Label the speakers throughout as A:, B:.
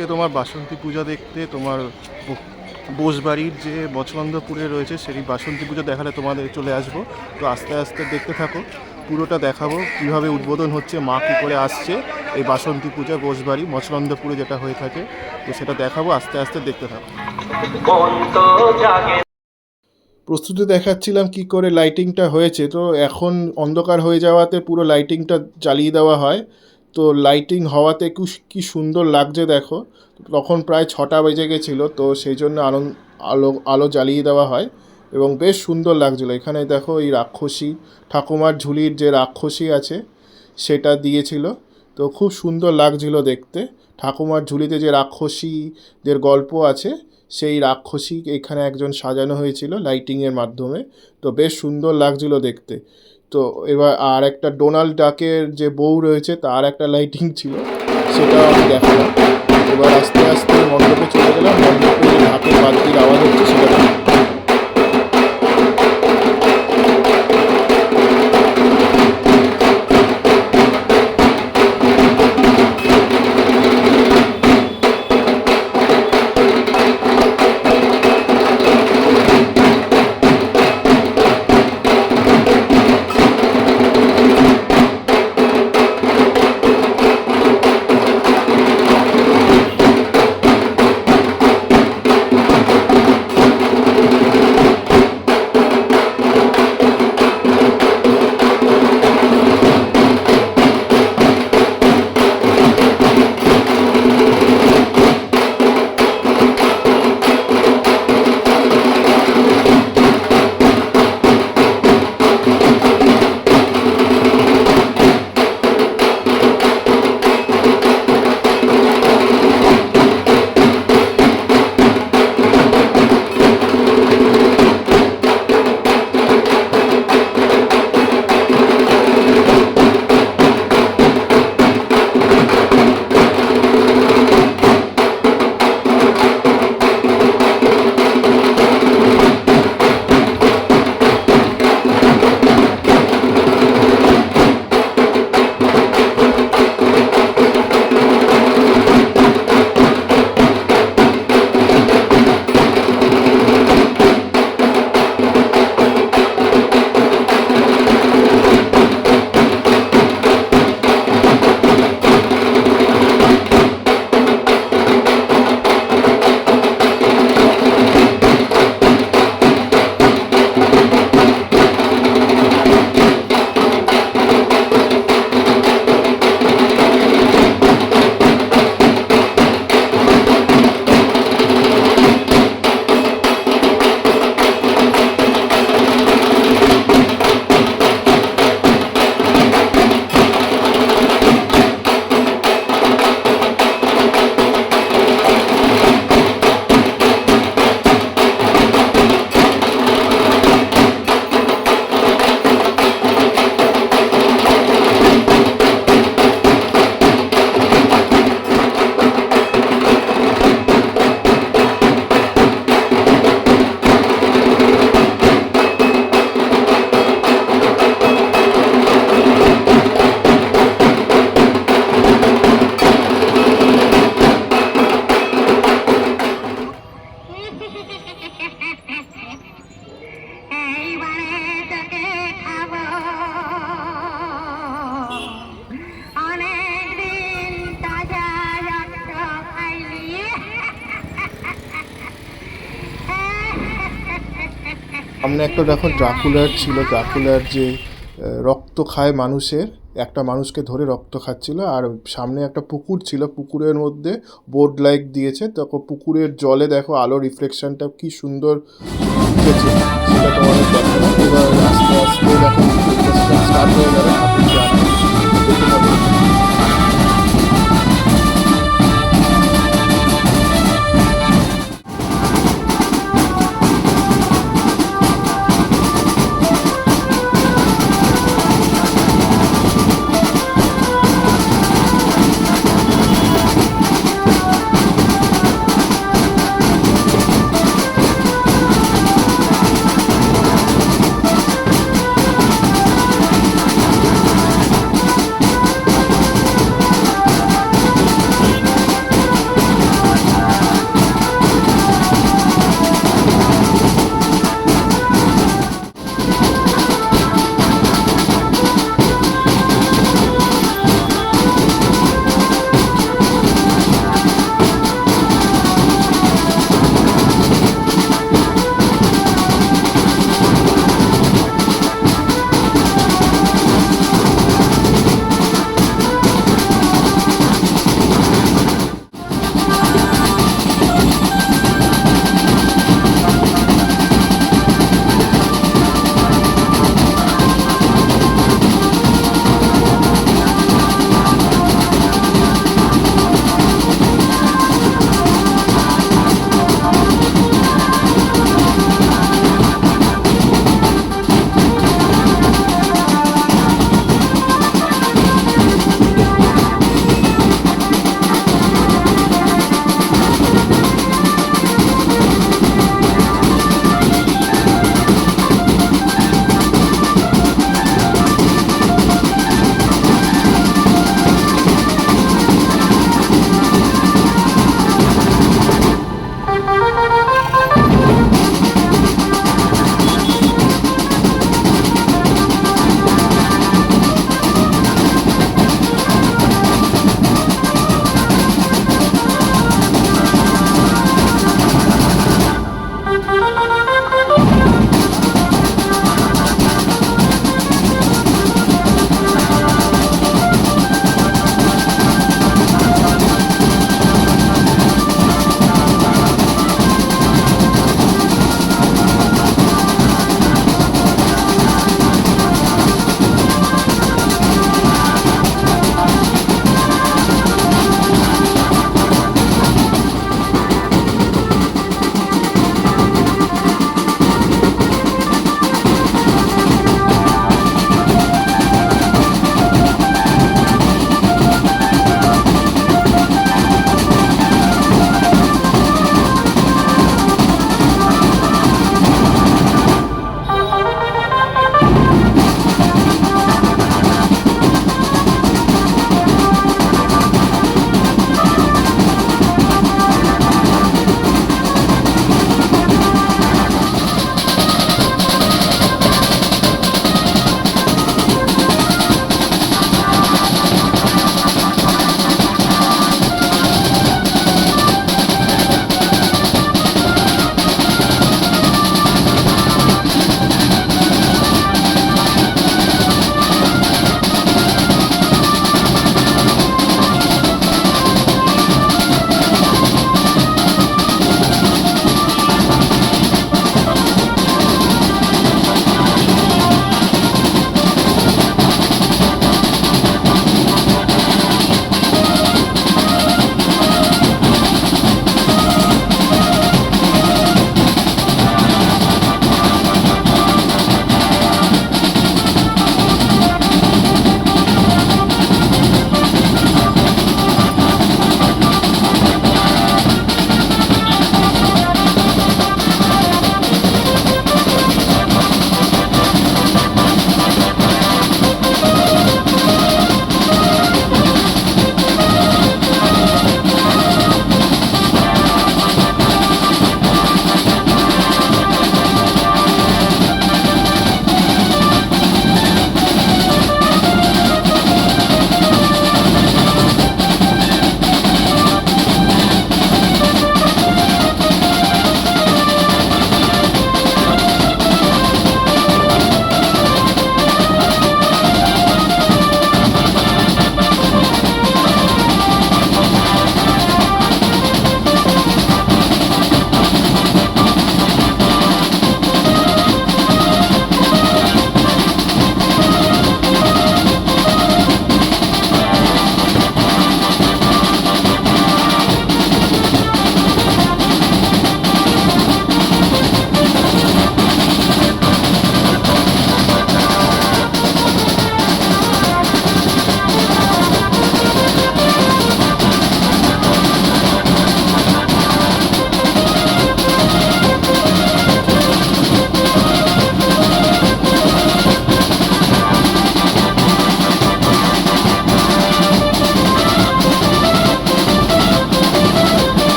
A: আজকে তোমার বাসন্তী পূজা দেখতে তোমার বোসবাড়ির যে মচন্দপুরে রয়েছে সেই বাসন্তী পুজো দেখালে তোমাদের চলে আসবো। তো আস্তে আস্তে দেখতে থাকো, পুরোটা দেখাবো কীভাবে উদ্বোধন হচ্ছে, মা কী করে আসছে এই বাসন্তী পূজা বোসবাড়ি মচন্দপুরে যেটা হয়ে থাকে। তো সেটা দেখাবো, আস্তে আস্তে দেখতে থাকো। প্রস্তুতি দেখাচ্ছিলাম কি করে লাইটিংটা হয়েছে। তো এখন অন্ধকার হয়ে যাওয়াতে পুরো লাইটিংটা জ্বালিয়ে দেওয়া হয়। তো লাইটিং হওয়াতে কি সুন্দর লাগছে দেখো। তখন প্রায় 6টা বেজে গেছিলো, তো সেই জন্য আলো আলো জ্বালিয়ে দেওয়া হয় এবং বেশ সুন্দর লাগছিলো। এখানে দেখো এই রাক্ষসী ঠাকুমার ঝুলির যে রাক্ষসী আছে সেটা দিয়েছিল, তো খুব সুন্দর লাগছিল দেখতে। ঠাকুমার ঝুলিতে যে রাক্ষসীদের গল্প আছে সেই রাক্ষসী এখানে একজন সাজানো হয়েছিল লাইটিংয়ের মাধ্যমে, তো বেশ সুন্দর লাগছিল দেখতে। তো এবার আর একটা ডোনাল্ড ডাকের যে বউ রয়েছে তার একটা লাইটিং ছিল, সেটাও আমি দেখালাম। এবার আস্তে আস্তে মণ্ডপে চলে গেলাম, মণ্ডপে হাতের বাদ্যির আওয়াজ হচ্ছে সেটা। সামনে একটা দেখো ড্রাকুলার ছিল, ড্রাকুলার যে রক্ত খায় মানুষের, একটা মানুষকে ধরে রক্ত খাচ্ছিল। আর সামনে একটা পুকুর ছিল, পুকুরের মধ্যে বোর্ড লাইট দিয়েছে, তখন পুকুরের জলে দেখো আলো রিফ্লেকশনটা কি সুন্দর উঠেছে সেটা তোমাদের দেখালাম। এবার আস্তে আস্তে দেখো স্টার্ট হয়ে গেল ঠাকুর জানা দেখতে পাবো।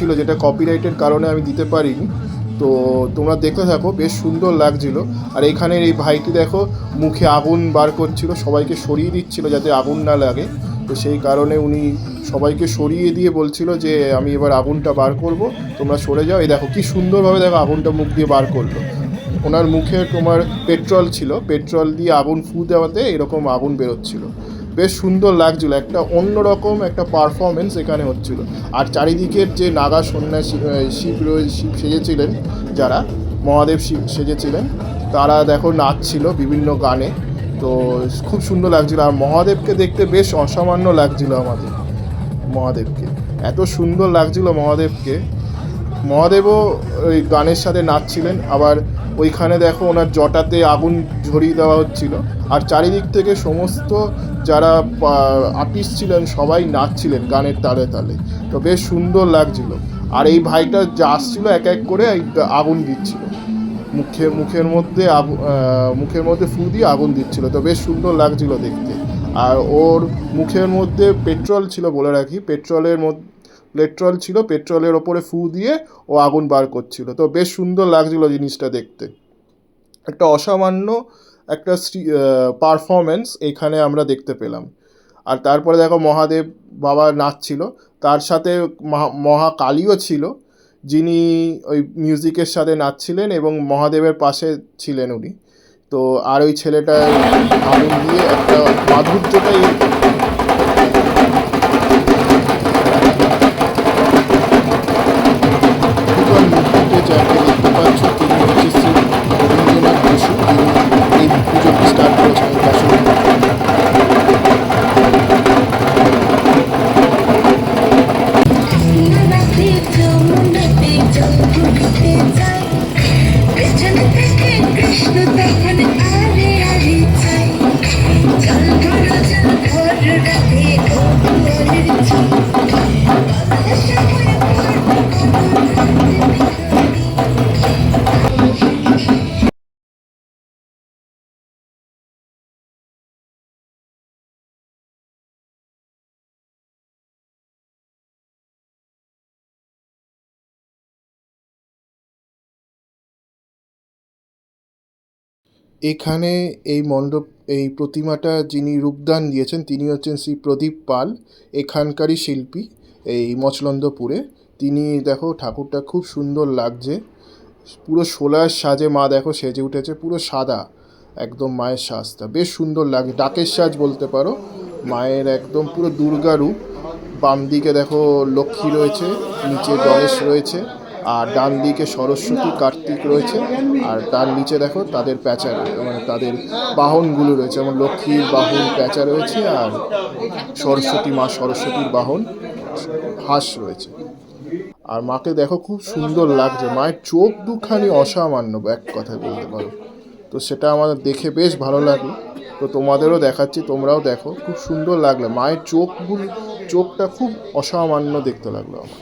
A: ছিল, যেটা কপিরাইটের কারণে আমি দিতে পারিনি। তো তোমরা দেখতে থাকো, বেশ সুন্দর লাগছিল। আর এখানে এই ভাইটি দেখো মুখে আগুন বার করছিল, সবাইকে সরিয়ে দিচ্ছিল যাতে আগুন না লাগে। তো সেই কারণে উনি সবাইকে সরিয়ে দিয়ে বলছিল যে আমি এবার আগুনটা বার করব, তোমরা সরে যাও। এই দেখো কি সুন্দরভাবে দেখো আগুনটা মুখ দিয়ে বার করলো। ওনার মুখে তোমার পেট্রোল ছিল, পেট্রোল দিয়ে আগুন ফু দেওয়াতে এরকম আগুন বেরোচ্ছিল। বেশ সুন্দর লাগছিল, একটা অন্যরকম একটা পারফরমেন্স এখানে হচ্ছিল। আর চারিদিকের যে নাগা সন্ন্যাসী শিব সেজেছিলেন, যারা মহাদেব শিব সেজেছিলেন, তারা দেখো নাচছিল বিভিন্ন গানে। তো খুব সুন্দর লাগছিল। আর মহাদেবকে দেখতে বেশ অসামান্য লাগছিল আমাদের মহাদেবকে, এত সুন্দর লাগছিল মহাদেবকে। মহাদেবও ওই গানের সাথে নাচছিলেন। আবার ওইখানে দেখো ওনার জটাতে আগুন ঝরিয়ে দেওয়া হচ্ছিল। আর চারিদিক থেকে সমস্ত যারা আর্টিস্ট ছিলেন সবাই নাচছিলেন গানের তালে তালে। তো বেশ সুন্দর লাগছিল। আর এই ভাইটা যা আসছিল এক এক করে আগুন দিচ্ছিল, মুখের মধ্যে ফু দিয়ে আগুন দিচ্ছিল। তো বেশ সুন্দর লাগছিল দেখতে। আর ওর মুখের মধ্যে পেট্রোল ছিল, বলে রাখি, পেট্রোল ছিল, পেট্রোলের ওপরে ফু দিয়ে ও আগুন বার করছিল। তো বেশ সুন্দর লাগছিল জিনিসটা দেখতে। একটা অসামান্য একটা পারফরমেন্স এখানে আমরা দেখতে পেলাম। আর তারপরে দেখো মহাদেব বাবা নাচছিল, তার সাথে মহাকালীও ছিল, যিনি ওই মিউজিকের সাথে নাচছিলেন এবং মহাদেবের পাশে ছিলেন উনি। তো আর ওই ছেলেটা আগুন দিয়ে একটা মাধুর্যটাই যাকে দেখতে পাচ্ছ তিনি হচ্ছে শ্রী রবীন্দ্রনাথ বসু, তিনি এই পুজোটি স্টার্ট করেছেন বাসন্তী। এখানে এই প্রতিমাটা যিনি রূপদান দিয়েছেন তিনি হচ্ছেন শ্রী প্রদীপ পাল, এখানকারই শিল্পী এই মচলন্দপুরে। তিনি দেখো ঠাকুরটা খুব সুন্দর লাগছে, পুরো সোলার সাজে মা দেখো সেজে উঠেছে, পুরো সাদা একদম মায়ের সাজটা বেশ সুন্দর লাগে, ডাকের সাজ বলতে পারো মায়ের, একদম পুরো দুর্গা রূপ। বাম দিকে দেখো লক্ষ্মী রয়েছে, নিচে গণেশ রয়েছে, আর ডান দিকে সরস্বতী কার্তিক রয়েছে। আর তার নিচে দেখো তাদের প্যাঁচা, মানে তাদের বাহনগুলো রয়েছে, যেমন লক্ষ্মীর বাহন প্যাঁচা রয়েছে, আর মা সরস্বতীর বাহন হাঁস রয়েছে। আর মাকে দেখো খুব সুন্দর লাগছে, মায়ের চোখ দুখানি অসামান্য এক কথায় বলতে পারো। তো সেটা আমাদের দেখে বেশ ভালো লাগলো। তো তোমাদেরও দেখাচ্ছি, তোমরাও দেখো, খুব সুন্দর লাগলো। মায়ের চোখটা খুব অসামান্য দেখতে লাগলো আমার।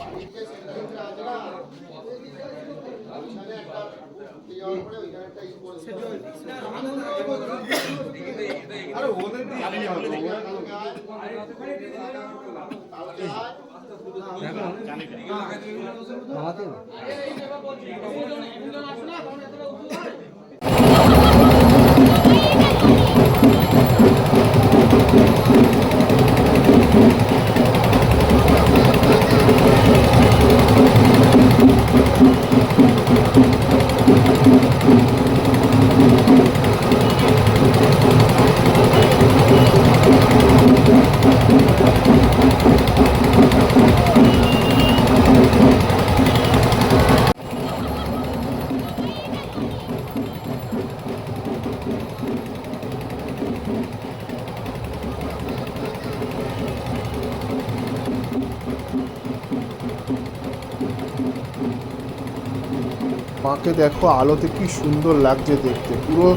A: মাকে দেখো আলোতে কি সুন্দর লাগছে দেখতে, পুরো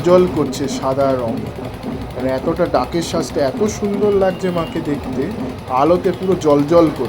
A: জল করছে সাদা রং, মানে এতটা ডাকের সাজটা এত সুন্দর লাগছে মাকে দেখতে, আলোতে পুরো জল করছে।